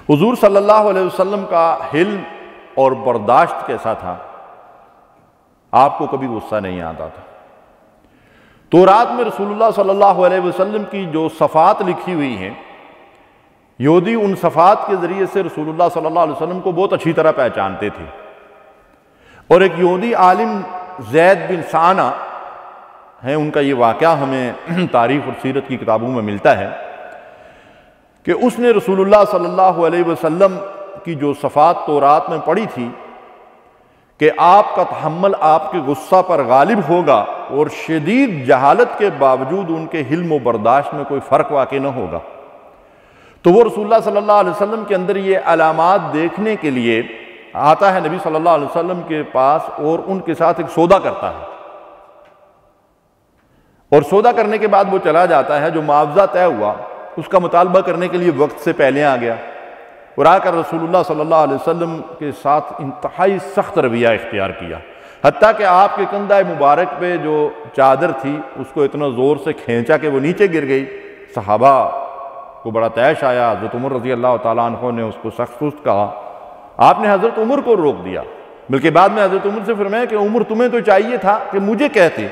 حضور صلی اللہ علیہ وسلم کا حلم اور برداشت کیسا تھا؟ آپ کو کبھی غصہ نہیں آتا تھا۔ تورات میں رسول اللہ صلی اللہ علیہ وسلم کی جو صفات لکھی ہوئی ہیں، یہودی ان صفات کے ذریعے سے رسول اللہ صلی اللہ علیہ وسلم کو بہت اچھی طرح پہچانتے تھے۔ اور ایک یہودی عالم زید بن سانہ ہیں، ان کا یہ واقعہ ہمیں تاریخ اور سیرت کی کتابوں میں ملتا ہے کہ اس نے رسول اللہ صلی اللہ علیہ وسلم کی جو صفات تورات میں پڑھی تھی کہ آپ کا تحمل آپ کے غصہ پر غالب ہوگا اور شدید جہالت کے باوجود ان کے حلم و برداشت میں کوئی فرق واقع نہ ہوگا، تو وہ رسول اللہ صلی اللہ علیہ وسلم کے اندر یہ علامات دیکھنے کے لیے آتا ہے نبی صلی اللہ علیہ وسلم کے پاس اور ان کے ساتھ ایک سودا کرتا ہے، اور سودا کرنے کے بعد وہ چلا جاتا ہے۔ جو معاوضہ طے ہوا اس کا مطالبہ کرنے کے لیے وقت سے پہلے آ گیا اور آ کر رسول اللہ صلی اللہ علیہ وسلم کے ساتھ انتہائی سخت رویہ اختیار کیا، حتیٰ کہ آپ کے کندھے مبارک پہ جو چادر تھی اس کو اتنا زور سے کھینچا کہ وہ نیچے گر گئی۔ صحابہ کو بڑا طیش آیا، حضرت عمر رضی اللہ تعالیٰ عنہ نے اس کو سخت سخت کہا۔ آپ نے حضرت عمر کو روک دیا، بلکہ بعد میں حضرت عمر سے فرمایا کہ عمر تمہیں تو چاہیے تھا کہ مجھے کہتے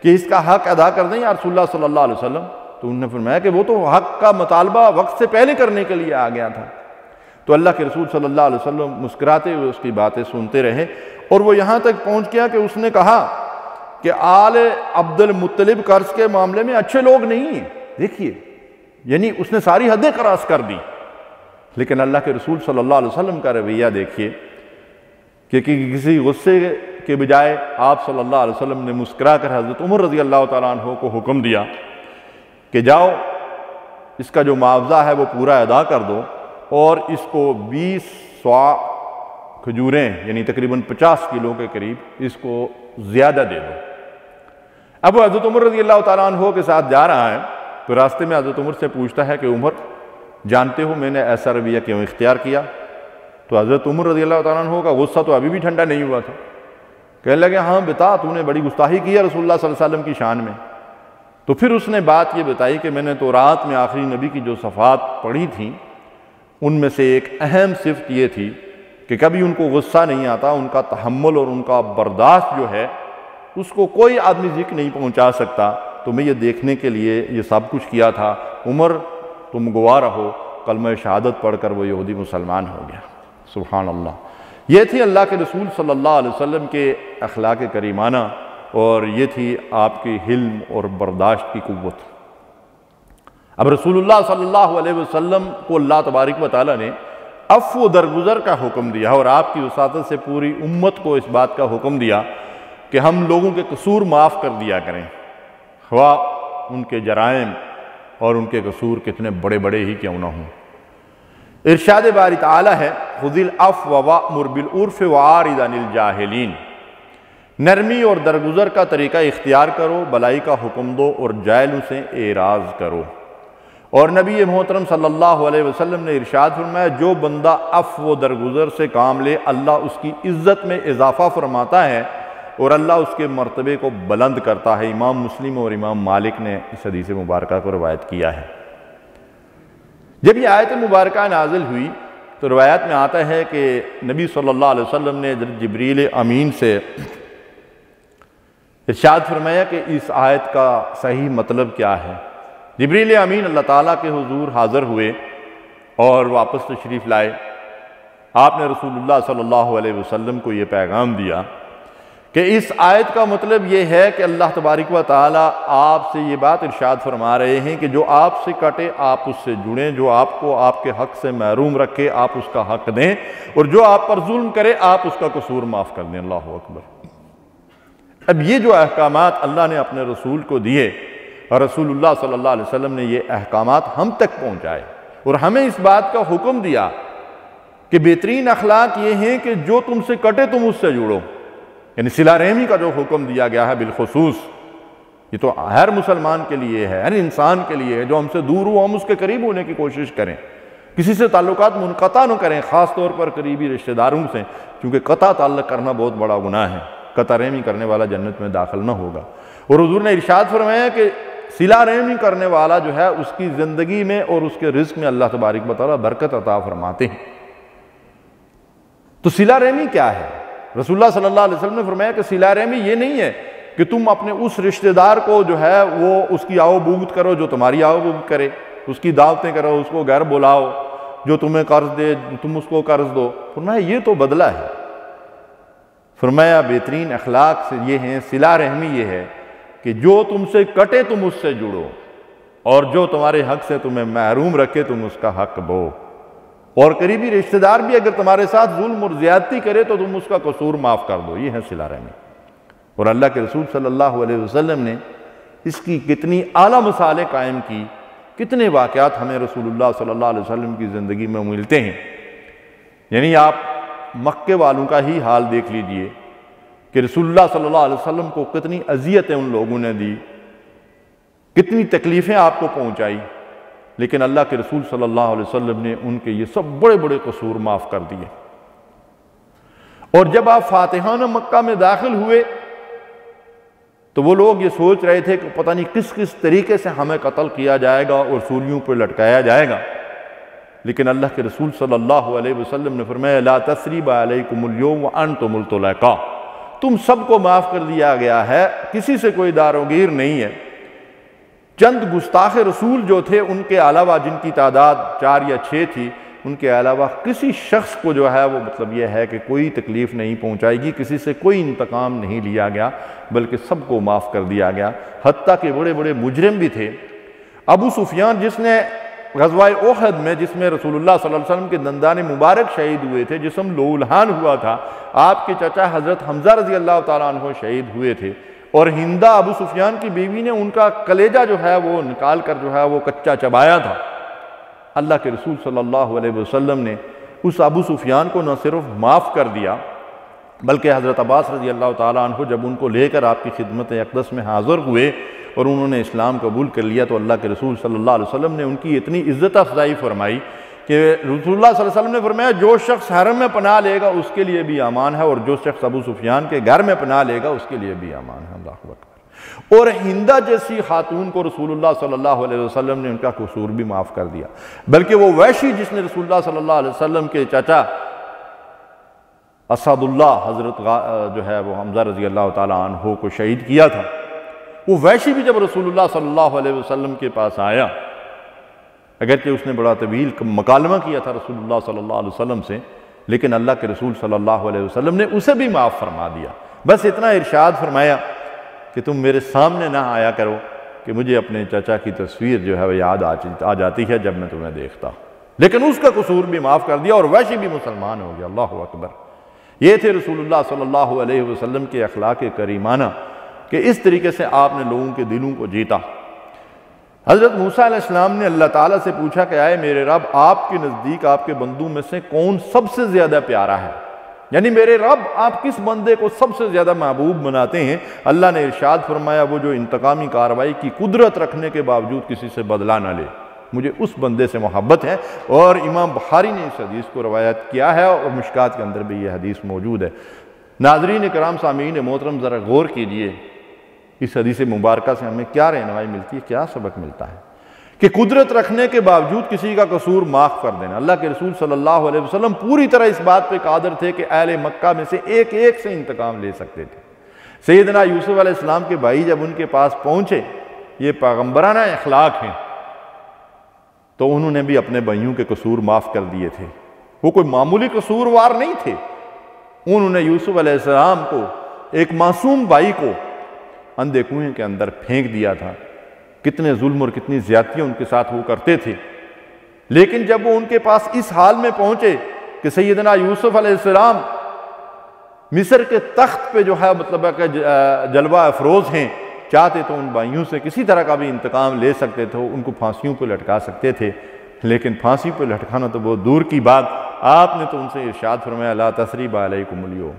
کہ اس کا حق ادا کر دیں یا رسول اللہ صلی اللہ علیہ وسلم، تو انہوں نے فرمایا کہ وہ تو حق کا مطالبہ وقت سے پہلے کرنے کے لیے آ گیا تھا۔ تو اللہ کے رسول صلی اللہ علیہ وسلم مسکراتے ہوئے اس کی باتیں سنتے رہے، اور وہ یہاں تک پہنچ گیا کہ اس نے کہا کہ آل عبد المطلب قرض کے معاملے میں اچھے لوگ نہیں ہیں۔ دیکھیے، یعنی اس نے ساری حدیں کراس کر دی، لیکن اللہ کے رسول صلی اللہ علیہ وسلم کا رویہ دیکھیے کہ کسی غصے کے بجائے آپ صلی اللہ علیہ وسلم نے مسکرا کر حضرت عمر رضی اللہ تعالیٰ عنہ کو حکم دیا کہ جاؤ اس کا جو معاوضہ ہے وہ پورا ادا کر دو اور اس کو 20 صاع کھجوریں یعنی تقریباً 50 کلو کے قریب اس کو زیادہ دے دو۔ اب وہ حضرت عمر رضی اللہ تعالیٰ عنہ کے ساتھ جا رہا ہے تو راستے میں حضرت عمر سے پوچھتا ہے کہ عمر جانتے ہو میں نے ایسا رویہ کیوں اختیار کیا؟ تو حضرت عمر رضی اللہ تعالیٰ عنہ کا غصہ تو ابھی بھی ٹھنڈا نہیں ہوا تھا، کہنے لگے ہاں بتا، تو نے بڑی گستاخی کی ہے رسول اللہ صلی اللہ علیہ وسلم کی شان میں۔ تو پھر اس نے بات یہ بتائی کہ میں نے تورات میں آخری نبی کی جو صفات پڑھی تھیں ان میں سے ایک اہم صفت یہ تھی کہ کبھی ان کو غصہ نہیں آتا، ان کا تحمل اور ان کا برداشت جو ہے اس کو کوئی آدمی ذکر نہیں پہنچا سکتا۔ تو میں یہ دیکھنے کے لیے یہ سب کچھ کیا تھا۔ عمر تم گواہ رہو، کلمہ شہادت پڑھ کر وہ یہودی مسلمان ہو گیا۔ سبحان اللہ۔ یہ تھی اللہ کے رسول صلی اللہ علیہ وسلم کے اخلاق کریمانہ، اور یہ تھی آپ کی حلم اور برداشت کی قوت۔ اب رسول اللہ صلی اللہ علیہ وسلم کو اللہ تبارک و تعالیٰ نے عفو و درگزر کا حکم دیا، اور آپ کی وساطت سے پوری امت کو اس بات کا حکم دیا کہ ہم لوگوں کے قصور معاف کر دیا کریں، خواہ ان کے جرائم اور ان کے قصور کتنے بڑے بڑے ہی کیوں نہ ہوں۔ ارشاد باری تعالیٰ ہے خذ العفو وأمر بالعرف وأعرض عن الجاہلین، نرمی اور درگزر کا طریقہ اختیار کرو، بلائی کا حکم دو اور جاہلوں سے اعراض کرو۔ اور نبی محترم صلی اللہ علیہ وسلم نے ارشاد فرمایا جو بندہ عفو و درگزر سے کام لے اللہ اس کی عزت میں اضافہ فرماتا ہے اور اللہ اس کے مرتبے کو بلند کرتا ہے۔ امام مسلم اور امام مالک نے اس حدیث مبارکہ کو روایت کیا ہے۔ جب یہ آیت مبارکہ نازل ہوئی تو روایات میں آتا ہے کہ نبی صلی اللہ علیہ وسلم نے جبریل امین سے ارشاد فرمایا کہ اس آیت کا صحیح مطلب کیا ہے۔ جبریل امین اللہ تعالیٰ کے حضور حاضر ہوئے اور واپس تشریف لائے۔ آپ نے رسول اللہ صلی اللہ علیہ وسلم کو یہ پیغام دیا کہ اس آیت کا مطلب یہ ہے کہ اللہ تبارک و تعالیٰ آپ سے یہ بات ارشاد فرما رہے ہیں کہ جو آپ سے کٹے آپ اس سے جڑیں، جو آپ کو آپ کے حق سے محروم رکھے آپ اس کا حق دیں، اور جو آپ پر ظلم کرے آپ اس کا قصور معاف کر دیں۔ اللہ اکبر۔ اب یہ جو احکامات اللہ نے اپنے رسول کو دیے اور رسول اللہ صلی اللہ علیہ وسلم نے یہ احکامات ہم تک پہنچائے اور ہمیں اس بات کا حکم دیا کہ بہترین اخلاق یہ ہیں کہ جو تم سے کٹے تم اس سے جڑو، یعنی صلہ رحمی کا جو حکم دیا گیا ہے بالخصوص یہ تو ہر مسلمان کے لیے ہے، ہر انسان کے لیے ہے۔ جو ہم سے دور ہو ہم اس کے قریب ہونے کی کوشش کریں، کسی سے تعلقات منقطع نہ کریں، خاص طور پر قریبی رشتہ داروں سے، کیونکہ قطع تعلق کرنا بہت بڑا گناہ ہے۔ قطع رحمی کرنے والا جنت میں داخل نہ ہوگا۔ اور حضور نے ارشاد فرمایا کہ صلہ رحمی کرنے والا جو ہے اس کی زندگی میں اور اس کے رزق میں اللہ تبارک و تعالیٰ برکت عطا فرماتے ہیں۔ تو صلہ رحمی کیا ہے؟ رسول اللہ صلی اللہ علیہ وسلم نے فرمایا کہ صلہ رحمی یہ نہیں ہے کہ تم اپنے اس رشتہ دار کو جو ہے وہ اس کی آؤ بوگت کرو جو تمہاری آؤ بوگت کرے، اس کی دعوتیں کرو، اس کو گھر بلاؤ، جو تمہیں قرض دے تم اس کو قرض دو۔ فرمایا یہ تو بدلہ ہے۔ فرمایا بہترین اخلاق سے یہ ہیں، صلہ رحمی یہ ہے کہ جو تم سے کٹے تم اس سے جڑو، اور جو تمہارے حق سے تمہیں محروم رکھے تم اس کا حق بو، اور قریبی رشتہ دار بھی اگر تمہارے ساتھ ظلم اور زیادتی کرے تو تم اس کا قصور معاف کر دو۔ یہ ہے صلہ رحمی۔ اور اللہ کے رسول صلی اللہ علیہ وسلم نے اس کی کتنی اعلیٰ مثالیں قائم کی، کتنے واقعات ہمیں رسول اللہ صلی اللہ علیہ وسلم کی زندگی میں ملتے ہیں۔ یعنی آپ مکے والوں کا ہی حال دیکھ لیجئے کہ رسول اللہ صلی اللہ علیہ وسلم کو کتنی اذیتیں ان لوگوں نے دی، کتنی تکلیفیں آپ کو پہنچائی، لیکن اللہ کے رسول صلی اللہ علیہ وسلم نے ان کے یہ سب بڑے بڑے قصور معاف کر دیے۔ اور جب آپ فاتحانہ مکہ میں داخل ہوئے تو وہ لوگ یہ سوچ رہے تھے کہ پتہ نہیں کس کس طریقے سے ہمیں قتل کیا جائے گا اور سولیوں پر لٹکایا جائے گا، لیکن اللہ کے رسول صلی اللہ علیہ وسلم نے فرمایا لا تثریب علیکم اليوم وانتم الطلقاء، تم سب کو معاف کر دیا گیا ہے، کسی سے کوئی داروگیر نہیں ہے۔ چند گستاخ رسول جو تھے ان کے علاوہ، جن کی تعداد 4 یا 6 تھی، ان کے علاوہ کسی شخص کو جو ہے وہ مطلب یہ ہے کہ کوئی تکلیف نہیں پہنچائے گی، کسی سے کوئی انتقام نہیں لیا گیا، بلکہ سب کو معاف کر دیا گیا۔ حتیٰ کہ بڑے بڑے مجرم بھی تھے۔ ابو سفیان جس نے غزوہ احد میں، جس میں رسول اللہ صلی اللہ علیہ وسلم کے دندان مبارک شہید ہوئے تھے، جسم لولہان ہوا تھا، آپ کے چچا حضرت حمزہ رضی اللہ تعالیٰ عنہ شہید ہوئے تھے، اور ہندہ ابو سفیان کی بیوی نے ان کا کلیجہ جو ہے وہ نکال کر جو ہے وہ کچا چبایا تھا۔ اللہ کے رسول صلی اللہ علیہ وسلم نے اس ابو سفیان کو نہ صرف معاف کر دیا، بلکہ حضرت عباس رضی اللہ تعالیٰ عنہ جب ان کو لے کر آپ کی خدمت اقدس میں حاضر ہوئے اور انہوں نے اسلام قبول کر لیا، تو اللہ کے رسول صلی اللہ علیہ وسلم نے ان کی اتنی عزت افزائی فرمائی کہ رسول اللہ صلی اللہ علیہ وسلم نے فرمایا جو شخص حرم میں پناہ لے گا اس کے لیے بھی امان ہے، اور جو شخص ابو سفیان کے گھر میں پناہ لے گا اس کے لیے بھی امان ہے۔ اللہ اکبر۔ اور ہندہ جیسی خاتون کو رسول اللہ صلی اللہ علیہ وسلم نے ان کا قصور بھی معاف کر دیا، بلکہ وہ وحشی جس نے رسول اللہ صلی اللہ علیہ وسلم کے چچا اسد اللہ حضرت جو ہے وہ حمزہ رضی اللہ تعالیٰ عنہ کو شہید کیا تھا، وہ وحشی بھی جب رسول اللہ صلی اللہ علیہ وسلم کے پاس آیا، اگرچہ اس نے بڑا طویل مکالمہ کیا تھا رسول اللہ صلی اللہ علیہ وسلم سے، لیکن اللہ کے رسول صلی اللہ علیہ وسلم نے اسے بھی معاف فرما دیا۔ بس اتنا ارشاد فرمایا کہ تم میرے سامنے نہ آیا کرو کہ مجھے اپنے چچا کی تصویر جو ہے وہ یاد آ جاتی ہے جب میں تمہیں دیکھتا، لیکن اس کا قصور بھی معاف کر دیا اور وحشی بھی مسلمان ہو گیا۔ اللہ اکبر۔ یہ تھے رسول اللہ صلی اللہ علیہ وسلم کے اخلاق کریمانہ کہ اس طریقے سے آپ نے لوگوں کے دلوں کو جیتا۔ حضرت موسیٰ علیہ السلام نے اللہ تعالیٰ سے پوچھا کہ آئے میرے رب، آپ کے نزدیک آپ کے بندوں میں سے کون سب سے زیادہ پیارا ہے؟ یعنی میرے رب آپ کس بندے کو سب سے زیادہ محبوب بناتے ہیں؟ اللہ نے ارشاد فرمایا وہ جو انتقامی کارروائی کی قدرت رکھنے کے باوجود کسی سے بدلہ نہ لے، مجھے اس بندے سے محبت ہے۔ اور امام بخاری نے اس حدیث کو روایت کیا ہے اور مشکات کے اندر بھی یہ حدیث موجود ہے۔ ناظرین کرام سامعین محترم ذرا غور کیجئے، اس حدیث مبارکہ سے ہمیں کیا رہنمائی ملتی ہے، کیا سبق ملتا ہے کہ قدرت رکھنے کے باوجود کسی کا قصور معاف کر دینا۔ اللہ کے رسول صلی اللہ علیہ وسلم پوری طرح اس بات پہ قادر تھے کہ اہل مکہ میں سے ایک ایک سے انتقام لے سکتے تھے۔ سیدنا یوسف علیہ السلام کے بھائی جب ان کے پاس پہنچے، یہ پیغمبرانہ اخلاق ہیں، تو انہوں نے بھی اپنے بھائیوں کے قصور معاف کر دیے تھے۔ وہ کوئی معمولی قصوروار نہیں تھے، انہوں نے یوسف علیہ السلام کو، ایک معصوم بھائی کو، اندھے کنویں کے اندر پھینک دیا تھا۔ کتنے ظلم اور کتنی زیادتیاں ان کے ساتھ وہ کرتے تھے، لیکن جب وہ ان کے پاس اس حال میں پہنچے کہ سیدنا یوسف علیہ السلام مصر کے تخت پہ جو ہے مطلب کہ جلوہ افروز ہیں، چاہتے تو ان بھائیوں سے کسی طرح کا بھی انتقام لے سکتے تھے، ان کو پھانسیوں پہ لٹکا سکتے تھے، لیکن پھانسی پہ لٹکانا تو بہت دور کی بات، آپ نے تو ان سے ارشاد فرمایا لا تثریب علیکم اليوم،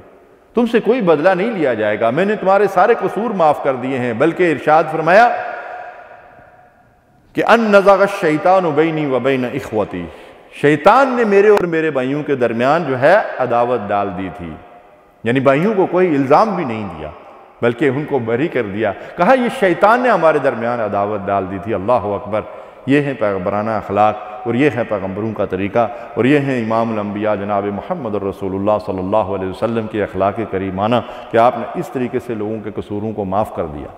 تم سے کوئی بدلہ نہیں لیا جائے گا، میں نے تمہارے سارے قصور معاف کر دیے ہیں۔ بلکہ ارشاد فرمایا کہ ان نزغ الشیطان بینی و بین اخوتی، شیطان نے میرے اور میرے بھائیوں کے درمیان جو ہے عداوت ڈال دی تھی، یعنی بھائیوں کو کوئی الزام بھی نہیں دیا، بلکہ ان کو بری کر دیا، کہا یہ شیطان نے ہمارے درمیان عداوت ڈال دی تھی۔ اللہ اکبر! یہ ہیں پیغمبرانہ اخلاق، اور یہ ہے پیغمبروں کا طریقہ، اور یہ ہیں امام الانبیاء جناب محمد الرسول اللہ صلی اللہ علیہ وسلم کی اخلاق کریمانہ، کہ آپ نے اس طریقے سے لوگوں کے قصوروں کو معاف کر دیا۔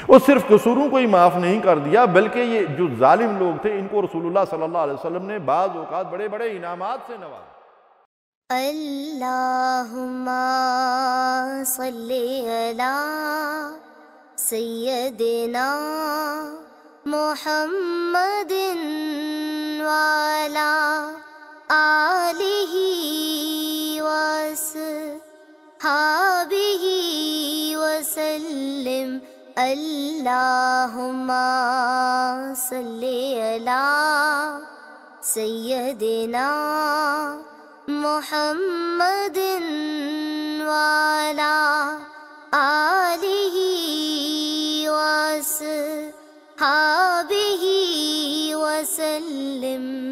اور صرف قصوروں کو ہی معاف نہیں کر دیا، بلکہ یہ جو ظالم لوگ تھے ان کو رسول اللہ صلی اللہ علیہ وسلم نے بعض اوقات بڑے بڑے انعامات سے نوازا۔ اللہم صلی علی سیدنا محمد وعلی آلہ وصحبہ وسلم۔ اللہم صلی علی سیدنا محمد وعلی آلہ وصحبہ وسلم۔